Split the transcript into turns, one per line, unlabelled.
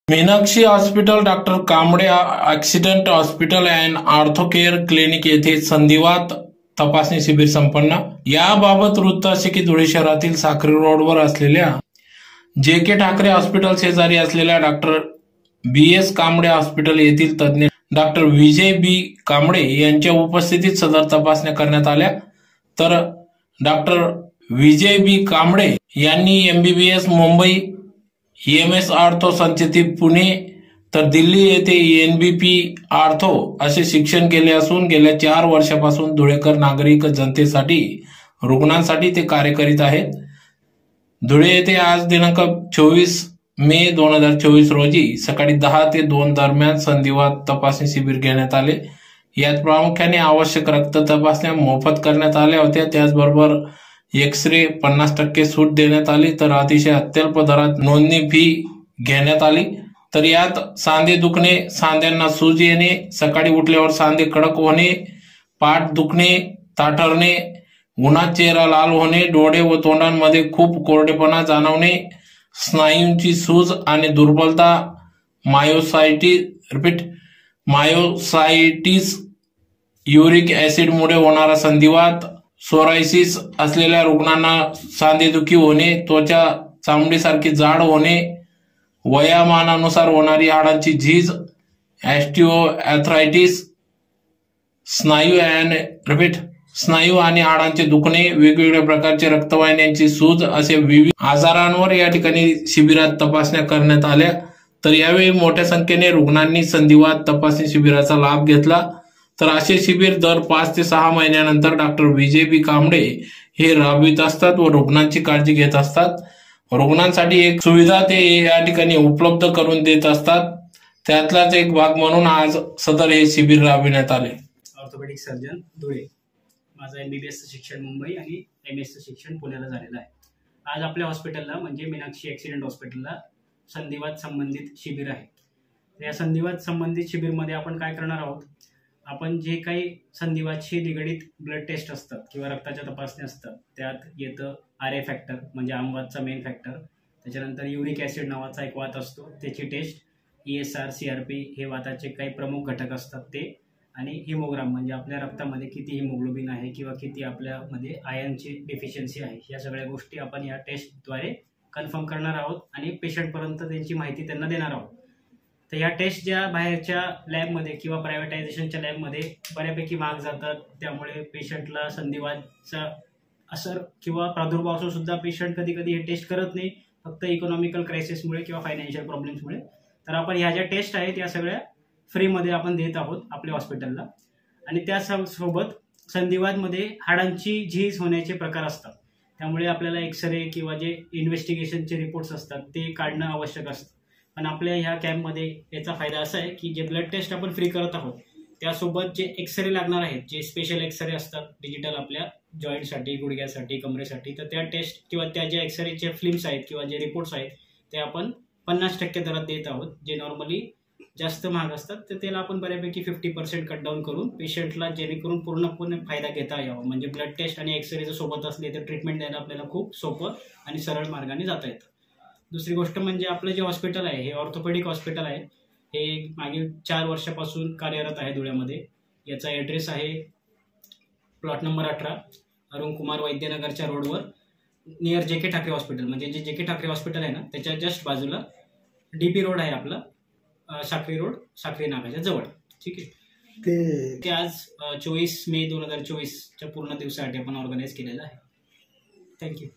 Meenakshi hospital, doctor Kamble accident hospital and ऑर्थोकेअर clinic येथे संधिवात तपासणी शिबिर संपन्न। याबाबत वृत्त असे की धुळे शहरातील साक्री रोडवर असलेल्या जे.के. ठाकरे हॉस्पिटल शेजारी असलेल्या डॉक्टर बी.एस. कांबळे हॉस्पिटल येथील तज्ञ डॉक्टर विजय बी. कांबळे यांच्या उपस्थितीत सदर तपासण्या करण्यात आल्या। तर डॉक्टर विजय बी. कांबळे यांनी MBBS Mumbai, EMS ortho Sancheti Pune तर दिल्ली येथे NBP ऑर्थो असे शिक्षण केले असून गेल्या 4 वर्षापासून धुळेकर नागरिक जनतेसाठी रुग्णांसाठी ते कार्य करीत आहेत। धुळे येथे आज दिनांक 24 मे 2024 रोजी सकाळी 10 ते 2 दरम्यान संधिवात तपासणी शिबिर घेण्यात आले। यात प्रामुख्याने आवश्यक रक्त तपासण्या मोफत करण्यात आल्या होत्या। त्याचबरोबर एक्स-रे 50% सूट देण्यात आली तर अतिशय अत्यल्प दरात नोंदणी फी घेण्यात आली। तर यात सांधे दुखणे, सांध्यांना सूज येणे, सकाळी उठल्यावर सांधे कडक होणे, पाठ दुखणे, ताठरणे, उन्हात चेहरा लाल होणे, डोळे व तोंडांमध्ये खूप कोरडेपणा जाणवणे, स्नायूंची सूज आणि दुर्बलता, मायोसाइटिस, युरिक ऍसिडमुळे होणारा संधिवात, सोरायसिस असलेल्या रुग्णांना सांधेदुखी होणे, त्वचा चामडीसारखी जाड होणे, वयामानानुसार होणारी हाडांची झीज, ऑस्टिओआर्थरायटिस, स्नायू आणि हाडांचे दुखणे, वेगवेगळ्या प्रकारचे रक्तवाहिन्यांची सूज असे विविध आजारांवर या ठिकाणी शिबिरात तपासण्या करण्यात आल्या। तर यावेळी मोठ्या संख्येने रुग्णांनी संधिवात तपासणी शिबिराचा लाभ घेतला। तर असे शिबिर दर 5 ते 6 महिन्यानंतर डॉक्टर विजय बी. कांबळे हे राबवित असतात व रुग्णांची काळजी घेत असतात। रुग्णांसाठी एक सुविधा ते या ठिकाणी उपलब्ध करून देत असतात। त्यातलाच एक भाग म्हणून आज सदर हे शिबिर राबविण्यात आले।
ऑर्थोपेडिक सर्जन धुळे, माझं MBBS शिक्षण मुंबई आणि MS शिक्षण पुण्याला झालेलं आहे। आज आपल्या हॉस्पिटलला म्हणजे मीनाक्षी ॲक्सिडेंट हॉस्पिटलला संधिवात संबंधित शिबिर आहे। या संधिवात संबंधित शिबिरमध्ये आपण काय करणार आहोत, आपण जे काही संधिवातशी निगडीत ब्लड टेस्ट असतात किंवा रक्ताच्या तपासण्या असतात त्यात येतं RA फॅक्टर म्हणजे आमवातचा मेन फॅक्टर, त्याच्यानंतर युरिक ॲसिड नावाचा एक वात असतो त्याची टेस्ट, ESR, CRP हे वाताचे काही प्रमुख घटक असतात ते, आणि हिमोग्राम म्हणजे आपल्या रक्तामध्ये किती हिमोग्लोबिन आहे किंवा किती आपल्यामध्ये आयर्नची डेफिशियन्सी आहे, या सगळ्या गोष्टी आपण या टेस्टद्वारे कन्फर्म करणार आहोत आणि पेशंटपर्यंत त्यांची माहिती त्यांना देणार आहोत। तर या टेस्ट ज्या बाहेरच्या लॅबमध्ये किंवा प्रायव्हेटायझेशनच्या लॅबमध्ये बऱ्यापैकी महाग जातात, त्यामुळे पेशंटला संधिवातचा असर किंवा प्रादुर्भाव असून सुद्धा पेशंट कधी कधी हे टेस्ट करत नाही, फक्त इकॉनॉमिकल क्रायसिसमुळे किंवा फायनान्शियल प्रॉब्लेम्समुळे। तर आपण ह्या ज्या टेस्ट आहेत या सगळ्या फ्रीमध्ये आपण देत आहोत आपल्या हॉस्पिटलला। आणि त्यासोबत संधिवातमध्ये हाडांची झीज होण्याचे प्रकार असतात, त्यामुळे आपल्याला एक्सरे किंवा जे इन्व्हेस्टिगेशनचे रिपोर्ट्स असतात ते काढणं आवश्यक असतं। पण आपल्या ह्या कॅम्पमध्ये याचा फायदा असा आहे की जे ब्लड टेस्ट आपण फ्री करत आहोत त्यासोबत जे एक्सरे लागणार आहेत, जे स्पेशल एक्सरे असतात डिजिटल आपल्या जॉईंटसाठी, गुडघ्यासाठी, कमरेसाठी, तर त्या टेस्ट किंवा त्या ज्या एक्सरेचे फिल्म्स आहेत किंवा जे रिपोर्ट्स आहेत ते आपण 50% दरात देत आहोत। जे नॉर्मली जास्त महाग असतात तर त्याला आपण बऱ्यापैकी 50% कट डाऊन करून पेशंटला जेणेकरून पूर्णपणे फायदा घेता यावा, म्हणजे ब्लड टेस्ट आणि एक्सरे जर सोबत असले तर ट्रीटमेंट द्यायला आपल्याला खूप सोपं आणि सरळ मार्गाने जाता येतं। दुसरी गोष्ट म्हणजे आपलं जे हॉस्पिटल आहे हे ऑर्थोपेडिक हॉस्पिटल आहे, हे मागील 4 वर्षापासून कार्यरत आहे धुळ्यामध्ये। याचा ॲड्रेस आहे प्लॉट नंबर 18 अरुण कुमार वैद्यनगरच्या रोडवर, नियर जे.के. ठाकरे हॉस्पिटल, म्हणजे जे जे.के. ठाकरे हॉस्पिटल आहे ना त्याच्या जस्ट बाजूला DP रोड आहे आपला, साक्री रोड, साक्री नाकाच्या जवळ। ठीक आहे, ते आज 24 मे 2024च्या पूर्ण दिवसासाठी आपण ऑर्गनाईज केलेलं आहे। थँक्यू।